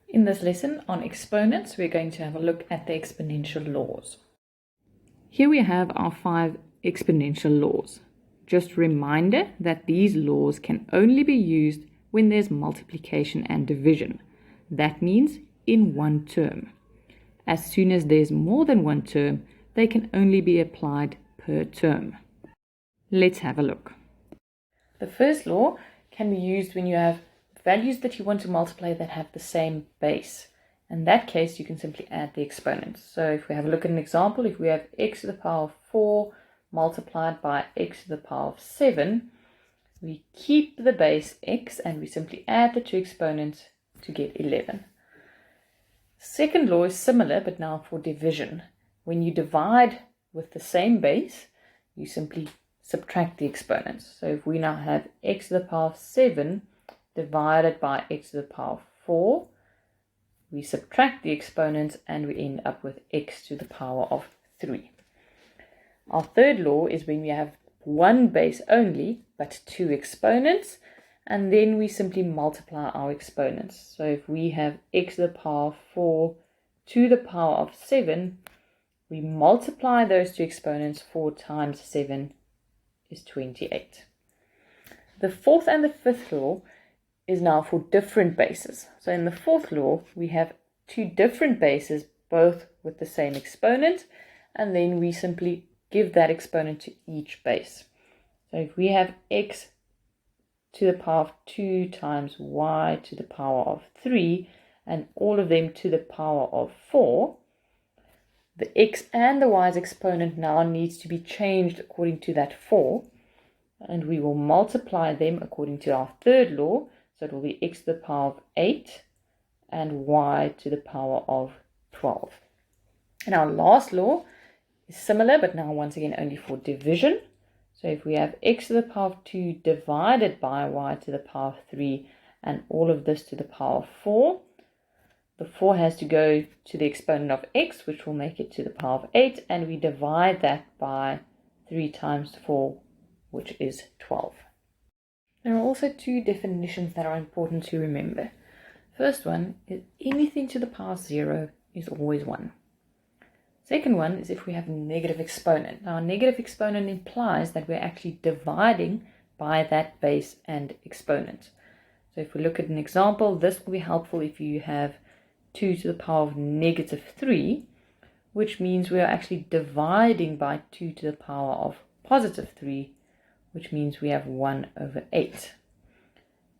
In this lesson on exponents, we're going to have a look at the exponential laws. Here we have our 5 exponential laws. Just a reminder that these laws can only be used when there's multiplication and division. That means in one term. As soon as there's more than one term, they can only be applied per term. Let's have a look. The first law can be used when you have values that you want to multiply that have the same base. In that case, you can simply add the exponents. So if we have a look at an example, if we have x to the power of 4 multiplied by x to the power of 7, we keep the base x and we simply add the two exponents to get 11. Second law is similar, but now for division. When you divide with the same base, you simply subtract the exponents. So if we now have x to the power of 7 divided by x to the power of 4, we subtract the exponents and we end up with x to the power of 3. Our third law is when we have one base only, but two exponents, and then we simply multiply our exponents. So if we have x to the power of 4 to the power of 7, we multiply those two exponents. 4 times 7 is 28. The fourth and the fifth law is now for different bases. So in the fourth law, we have two different bases, both with the same exponent, and then we simply give that exponent to each base. So if we have x to the power of 2 times y to the power of 3, and all of them to the power of 4, the x and the y's exponent now needs to be changed according to that 4, and we will multiply them according to our third law. So it will be x to the power of 8 and y to the power of 12. And our last law is similar, but now once again only for division. So if we have x to the power of 2 divided by y to the power of 3 and all of this to the power of 4, the 4 has to go to the exponent of x, which will make it to the power of 8, and we divide that by 3 times 4, which is 12. There are also two definitions that are important to remember. First one is anything to the power of 0 is always 1. Second one is if we have a negative exponent. Now, a negative exponent implies that we're actually dividing by that base and exponent. So if we look at an example, this will be helpful if you have 2 to the power of negative 3, which means we are actually dividing by 2 to the power of positive 3, which means we have 1 over 8.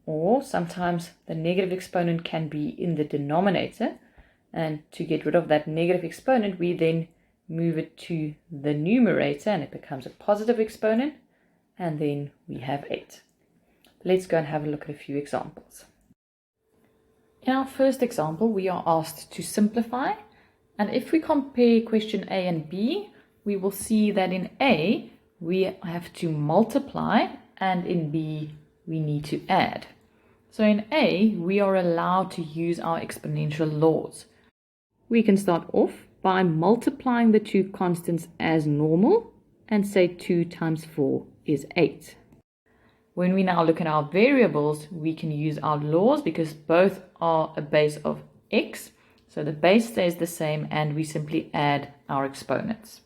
Or sometimes the negative exponent can be in the denominator, and to get rid of that negative exponent, we then move it to the numerator and it becomes a positive exponent, and then we have 8. Let's go and have a look at a few examples. In our first example, we are asked to simplify, and if we compare question A and B, we will see that in A, we have to multiply, and in B, we need to add. So in A, we are allowed to use our exponential laws. We can start off by multiplying the two constants as normal and say 2 times 4 is 8. When we now look at our variables, we can use our laws because both are a base of x. So the base stays the same and we simply add our exponents.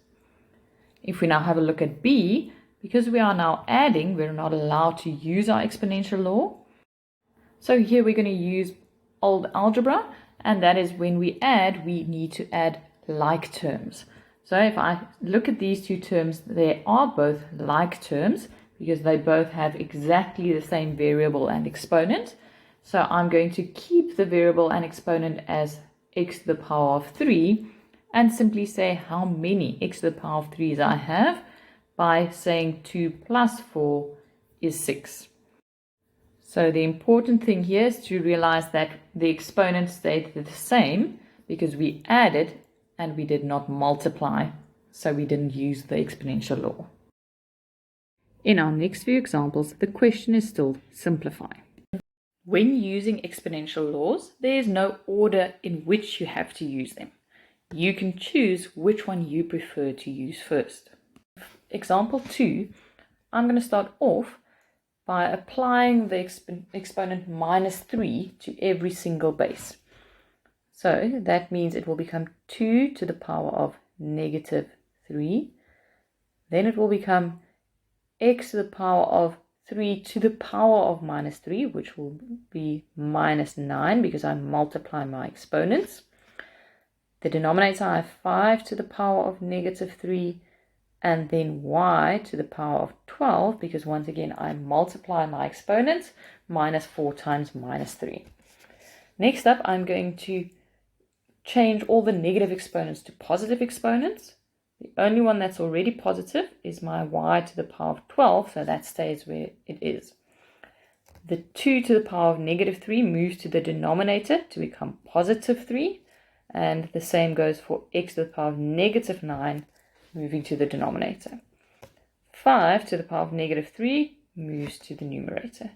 If we now have a look at B, because we are now adding, we're not allowed to use our exponential law. So here we're going to use old algebra, and that is when we add, we need to add like terms. So if I look at these two terms, they are both like terms because they both have exactly the same variable and exponent. So I'm going to keep the variable and exponent as x to the power of 3 and simply say how many x to the power of 3's I have by saying 2 plus 4 is 6. So the important thing here is to realize that the exponent stayed the same because we added and we did not multiply, so we didn't use the exponential law. In our next few examples, the question is still simplify. When using exponential laws, there is no order in which you have to use them. You can choose which one you prefer to use first. Example 2, I'm going to start off by applying the exponent minus 3 to every single base. So that means it will become 2 to the power of negative 3. Then it will become x to the power of 3 to the power of minus 3, which will be minus 9 because I multiply my exponents. The denominator, I have 5 to the power of negative 3, and then y to the power of 12, because once again I multiply my exponents, minus 4 times minus 3. Next up, I'm going to change all the negative exponents to positive exponents. The only one that's already positive is my y to the power of 12, so that stays where it is. The 2 to the power of negative 3 moves to the denominator to become positive 3, and the same goes for x to the power of negative 9 moving to the denominator. 5 to the power of negative 3 moves to the numerator.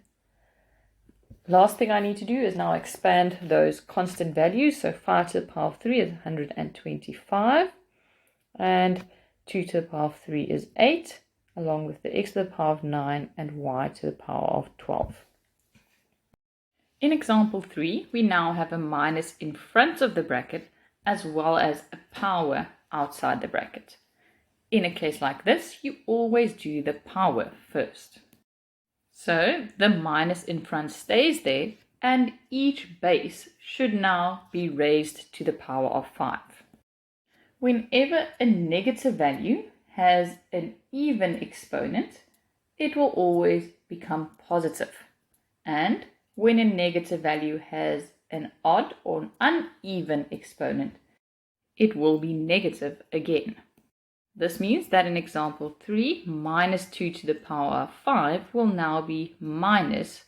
Last thing I need to do is now expand those constant values. So 5 to the power of 3 is 125, and 2 to the power of 3 is 8, along with the x to the power of 9 and y to the power of 12. In example 3, we now have a minus in front of the bracket as well as a power outside the bracket. In a case like this, you always do the power first. So the minus in front stays there, and each base should now be raised to the power of 5. Whenever a negative value has an even exponent, it will always become positive. And when a negative value has an odd or an uneven exponent, it will be negative again. This means that in example 3, minus 2 to the power of 5 will now be minus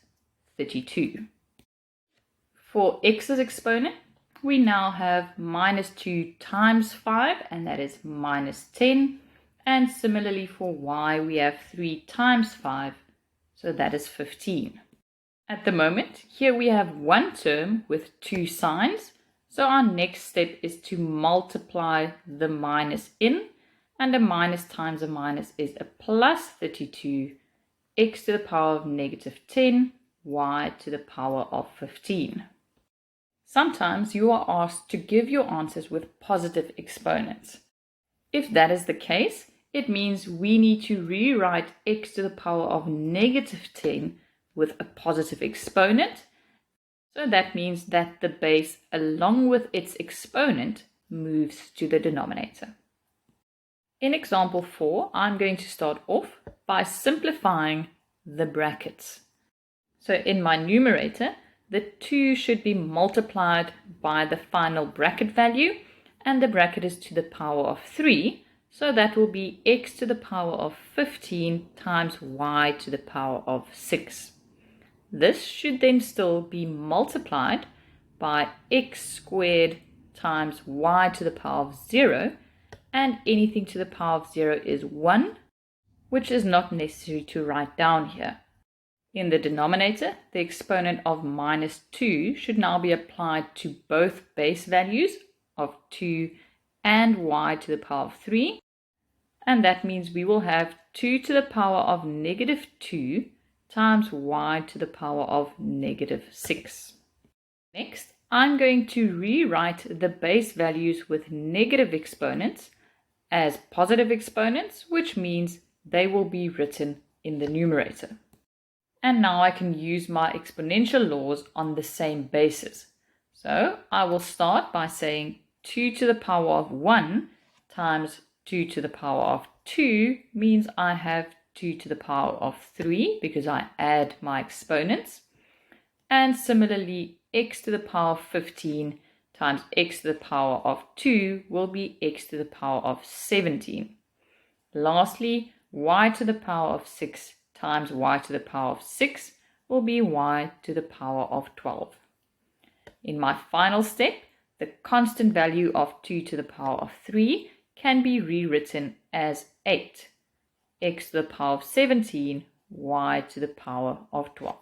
32. For x's exponent, we now have minus 2 times 5, and that is minus 10. And similarly for y, we have 3 times 5, so that is 15. At the moment, here we have one term with two signs, so our next step is to multiply the minus in, and a minus times a minus is a plus 32, x to the power of negative 10, y to the power of 15. Sometimes you are asked to give your answers with positive exponents. If that is the case, it means we need to rewrite x to the power of negative 10 with a positive exponent. So that means that the base along with its exponent moves to the denominator. In example 4, I'm going to start off by simplifying the brackets. So in my numerator, the 2 should be multiplied by the final bracket value, and the bracket is to the power of 3, so that will be x to the power of 15 times y to the power of 6. This should then still be multiplied by x squared times y to the power of 0, and anything to the power of 0 is 1, which is not necessary to write down here. In the denominator, the exponent of minus 2 should now be applied to both base values of 2 and y to the power of 3, and that means we will have 2 to the power of negative 2 times y to the power of negative 6. Next, I'm going to rewrite the base values with negative exponents as positive exponents, which means they will be written in the numerator. And now I can use my exponential laws on the same basis. So I will start by saying 2 to the power of 1 times 2 to the power of 2 means I have 2 to the power of 3 because I add my exponents. And similarly, x to the power of 15 times x to the power of 2 will be x to the power of 17. Lastly, y to the power of 6 times y to the power of 6 will be y to the power of 12. In my final step, the constant value of 2 to the power of 3 can be rewritten as 8, x to the power of 17, y to the power of 12.